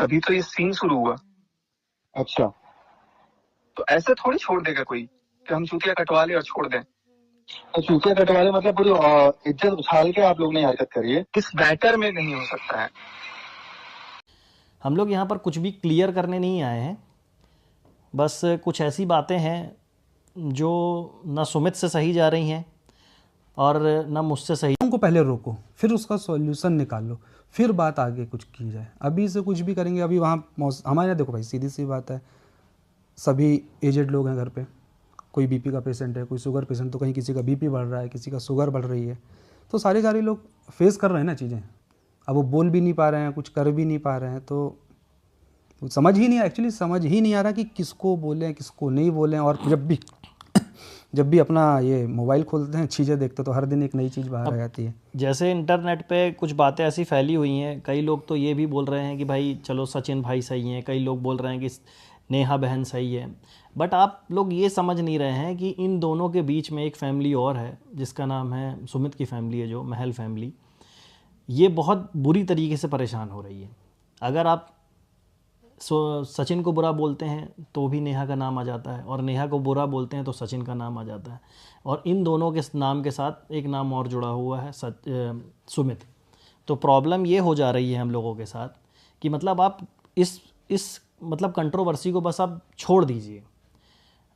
अभी तो ये सीन शुरू हुआ। अच्छा, तो ऐसे थोड़ी छोड़ देगा कोई कि हम चूतिया कटवा ले और छोड़ दें। तो चूतिया कटवाले मतलब पूरी इज्जत उछाल के आप लोग ने हरकत करी है। इस मैटर में नहीं हो सकता है। हम लोग यहाँ पर कुछ भी क्लियर करने नहीं आए हैं, बस कुछ ऐसी बातें हैं जो ना सुमित से सही जा रही हैं और ना मुझसे सही। उनको पहले रोको, फिर उसका सॉल्यूशन निकालो, फिर बात आगे कुछ की जाए। अभी से कुछ भी करेंगे, अभी वहाँ हमारे यहाँ देखो भाई, सीधी सी बात है, सभी एजेड लोग हैं घर पे। कोई बीपी का पेशेंट है, कोई शुगर पेशेंट, तो कहीं किसी का बीपी बढ़ रहा है, किसी का शुगर बढ़ रही है, तो सारे लोग फेस कर रहे हैं ना चीज़ें। अब वो बोल भी नहीं पा रहे हैं, कुछ कर भी नहीं पा रहे हैं, तो समझ ही नहीं, एक्चुअली समझ ही नहीं आ रहा कि किसको बोलें किसको नहीं बोलें। और जब भी अपना ये मोबाइल खोलते हैं, चीज़ें देखते तो हर दिन एक नई चीज़ बाहर आ जाती है। जैसे इंटरनेट पे कुछ बातें ऐसी फैली हुई हैं, कई लोग तो ये भी बोल रहे हैं कि भाई चलो सचिन भाई सही हैं, कई लोग बोल रहे हैं कि नेहा बहन सही है। बट आप लोग ये समझ नहीं रहे हैं कि इन दोनों के बीच में एक फैमिली और है जिसका नाम है सुमित की फैमिली है, जो महल फैमिली। ये बहुत बुरी तरीके से परेशान हो रही है। अगर आप सचिन को बुरा बोलते हैं तो भी नेहा का नाम आ जाता है, और नेहा को बुरा बोलते हैं तो सचिन का नाम आ जाता है, और इन दोनों के नाम के साथ एक नाम और जुड़ा हुआ है सुमित। तो प्रॉब्लम ये हो जा रही है हम लोगों के साथ कि मतलब आप इस मतलब कंट्रोवर्सी को बस आप छोड़ दीजिए,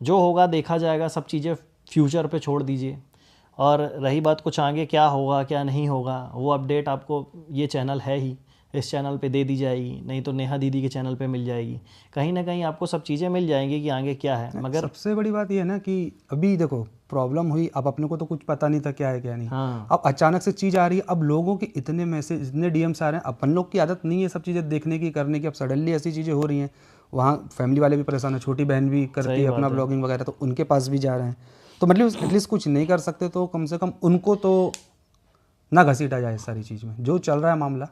जो होगा देखा जाएगा, सब चीज़ें फ्यूचर पे छोड़ दीजिए। और रही बात कुछ आगे क्या होगा क्या नहीं होगा, वो अपडेट आपको ये चैनल है ही, इस चैनल पे दे दी जाएगी, नहीं तो नेहा दीदी के चैनल पे मिल जाएगी। कहीं ना कहीं आपको सब चीज़ें मिल जाएंगी कि आगे क्या है। मगर सबसे बड़ी बात ये है ना कि अभी देखो प्रॉब्लम हुई, अब अपने को तो कुछ पता नहीं था क्या है क्या नहीं। हाँ, अब अचानक से चीज़ आ रही है, अब लोगों के इतने मैसेज, इतने डीएम्स आ रहे हैं। अपन लोग की आदत नहीं है सब चीज़ें देखने की, करने की, अब सडनली ऐसी चीज़ें हो रही हैं। वहाँ फैमिली वाले भी परेशान है, छोटी बहन भी करती है अपना ब्लॉगिंग वगैरह, तो उनके पास भी जा रहे हैं। तो मतलब एटलीस्ट कुछ नहीं कर सकते तो कम से कम उनको तो ना घसीटा जाए इस सारी चीज़ में। जो चल रहा है मामला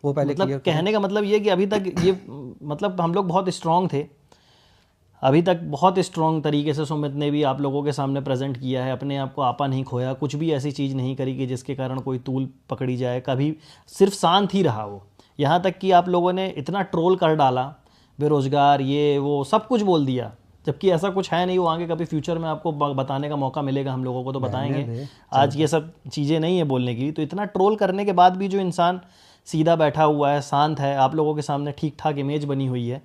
वो पहले मतलब क्लियर कहने का मतलब ये कि अभी तक ये मतलब हम लोग बहुत स्ट्रांग थे, अभी तक बहुत स्ट्रांग तरीके से सुमित ने भी आप लोगों के सामने प्रेजेंट किया है, अपने आप को आपा नहीं खोया, कुछ भी ऐसी चीज़ नहीं करी कि जिसके कारण कोई तूल पकड़ी जाए। कभी सिर्फ शांत ही रहा वो। यहाँ तक कि आप लोगों ने इतना ट्रोल कर डाला, बेरोजगार ये वो सब कुछ बोल दिया, जबकि ऐसा कुछ है नहीं। वो आगे कभी फ्यूचर में आपको बताने का मौका मिलेगा, हम लोगों को तो बताएंगे। आज ये सब चीज़ें नहीं है बोलने की। तो इतना ट्रोल करने के बाद भी जो इंसान सीधा बैठा हुआ है, शांत है, आप लोगों के सामने ठीक ठाक इमेज बनी हुई है,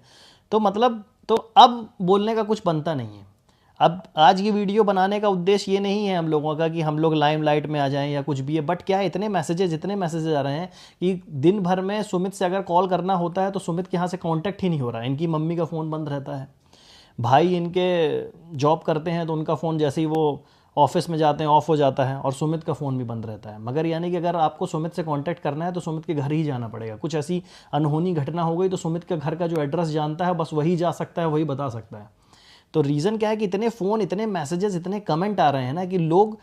तो मतलब तो अब बोलने का कुछ बनता नहीं है। अब आज ये वीडियो बनाने का उद्देश्य ये नहीं है हम लोगों का कि हम लोग लाइमलाइट में आ जाएं या कुछ भी है। बट क्या है, इतने मैसेजेस आ रहे हैं कि दिन भर में सुमित से अगर कॉल करना होता है तो सुमित के यहाँ से कांटेक्ट ही नहीं हो रहा है। इनकी मम्मी का फ़ोन बंद रहता है, भाई इनके जॉब करते हैं तो उनका फ़ोन जैसे ही वो ऑफिस में जाते हैं ऑफ हो जाता है, और सुमित का फ़ोन भी बंद रहता है। मगर यानी कि अगर आपको सुमित से कांटेक्ट करना है तो सुमित के घर ही जाना पड़ेगा। कुछ ऐसी अनहोनी घटना हो गई तो सुमित के घर का जो एड्रेस जानता है बस वही जा सकता है, वही बता सकता है। तो रीज़न क्या है कि इतने फ़ोन, इतने मैसेजेस, इतने कमेंट आ रहे हैं ना कि लोग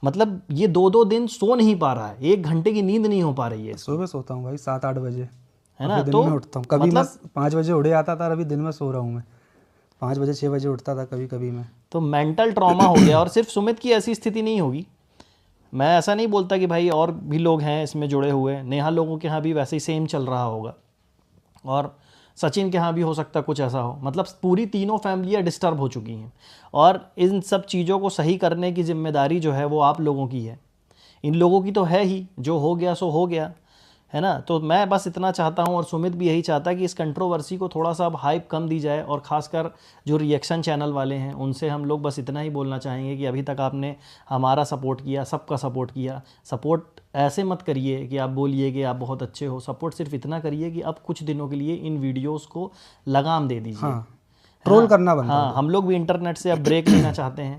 मतलब ये 2-2 दिन सो नहीं पा रहा है, 1 घंटे की नींद नहीं हो पा रही है। सुबह सोता हूँ भाई 7-8 बजे, है ना, दिन तो में उठता हूँ। कभी मतलब मैं 5 बजे उड़े आता था, अभी दिन में सो रहा हूँ। मैं 5 बजे 6 बजे उठता था कभी कभी मैं। तो मेंटल ट्रॉमा हो गया। और सिर्फ सुमित की ऐसी स्थिति नहीं होगी, मैं ऐसा नहीं बोलता कि भाई और भी लोग हैं इसमें जुड़े हुए। नेहा लोगों के यहाँ भी वैसे ही सेम चल रहा होगा, और सचिन के यहाँ भी हो सकता है कुछ ऐसा हो। मतलब पूरी तीनों फैमिलियाँ डिस्टर्ब हो चुकी हैं, और इन सब चीज़ों को सही करने की जिम्मेदारी जो है वो आप लोगों की है। इन लोगों की तो है ही, जो हो गया सो हो गया, है ना। तो मैं बस इतना चाहता हूँ, और सुमित भी यही चाहता है कि इस कंट्रोवर्सी को थोड़ा सा अब हाइप कम दी जाए। और ख़ासकर जो रिएक्शन चैनल वाले हैं उनसे हम लोग बस इतना ही बोलना चाहेंगे कि अभी तक आपने हमारा सपोर्ट किया, सबका सपोर्ट किया। सपोर्ट ऐसे मत करिए कि आप बोलिए कि आप बहुत अच्छे हो, सपोर्ट सिर्फ इतना करिए कि अब कुछ दिनों के लिए इन वीडियोज़ को लगाम दे दीजिए। हाँ, ट्रोल करना बंद कर हाँ, दो। हम लोग भी इंटरनेट से अब ब्रेक लेना चाहते हैं।